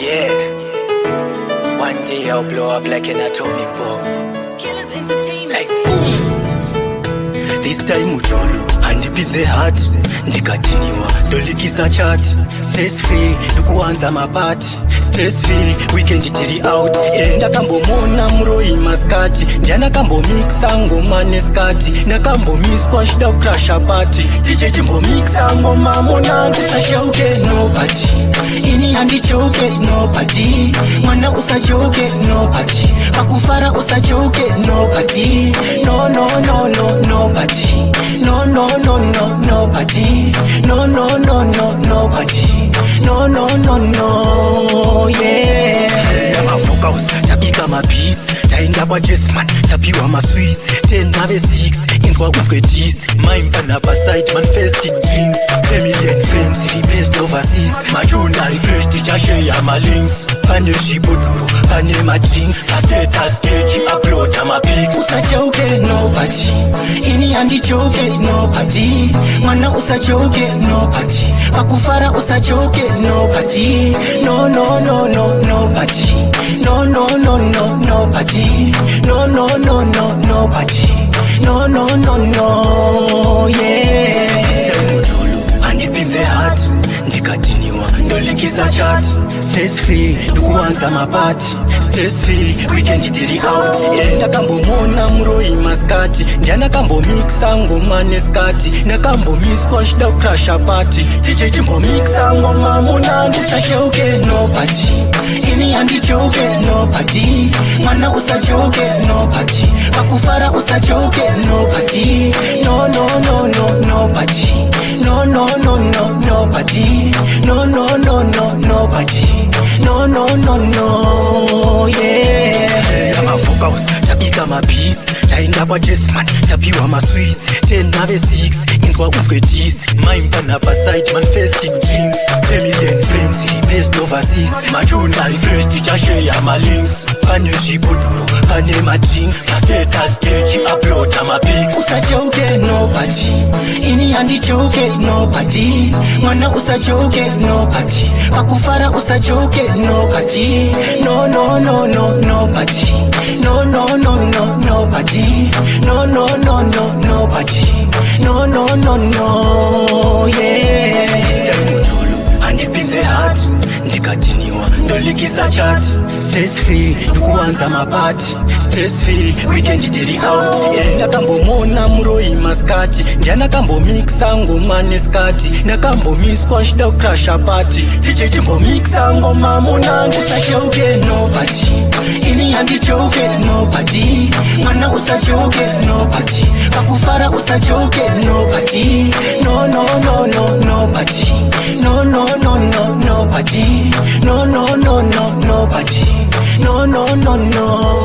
Yeah. One day I'll blow up like an atomic bomb. Killers Entertainment. Like boom. This time ujolo handipinze heart ndikatiniwa ndolikisa chat. Stress free ndukuanza mapati. Stress free weekend tiri out. Ndakambomona muroi maskati. Ndianakambomixa ngoma neskati. Nakambomiswa shida crasha party. DJ chimbomixa ngoma mona ndisacheuke nobody. Ini handichoke nobody. Mwana usachoke nobody. Pakufara usachoke nobody. No no no no nobody. No no no no nobody. No no no no nobody. No no no no yeah. I'm a focus, tabika my beats. Tainda kwa Jesman, tapiwa my sweets. 10 nave 6, intwa uke 10. My mpana side, manifesting dreams. Family and friends, based overseas. Majuna refresh, teacher share my links. Pane shiboduro, pane my drinks. Status stage, upload my pics. Usachoke nobody. Ini handichoke nobody. Mwana usachoke nobody. Pakufara usachoke nobody. No no no no nobody. No no no no nobody. No no no no nobody. No no no no yeah. Handipinze heart ndikatiniwa ndolikisa chat. Stress free ndukuanza mapati. Stress free weekend tiri out. Ndakambomona muroi maskati. Ndianakambomixa ngoma neskati. Nakambomiswa shida crasha party. DJ chimbomixa ngoma mona ndisacheuke nobody. Ini handichoke nobody. Mwana usachoke nobody. Pakufara usachoke nobody. No no no no nobody. No no no no nobody. No no no no nobody. No no no no yeah. I'm a focus, tabika my beats. Tainda kwa Jesman, tapiwa my sweets. 10 nave 6, intwa uke 10. My mpana side, manifesting dreams. Family and friends, based overseas. Majuna refresh, teacher share my links. Pane shiboduro, pane my drinks. Status stage, upload my pics. Usachoke nobody. Ini handichoke nobody. Mwana usachoke nobody. Pakufara usachoke nobody. No no no no nobody. No no no no nobody. No no no no nobody. No no no no yeah. Handipinze heart ndikatiniwa ndolikisa chat. Stress free ndukuanza mapati. Stress free weekend tiri out. Ndakambomona muroi maskati. Ndianakambomixa ngoma neskati. Nakambomiswa shida crasha party. DJ chimbomixa ngoma mona ndisacheuke nobody. Ini handichoke nobody. Mwana usachoke nobody. Pakufara usachoke nobody. No no no no nobody. No no no no nobody. No no no no nobody. No no no no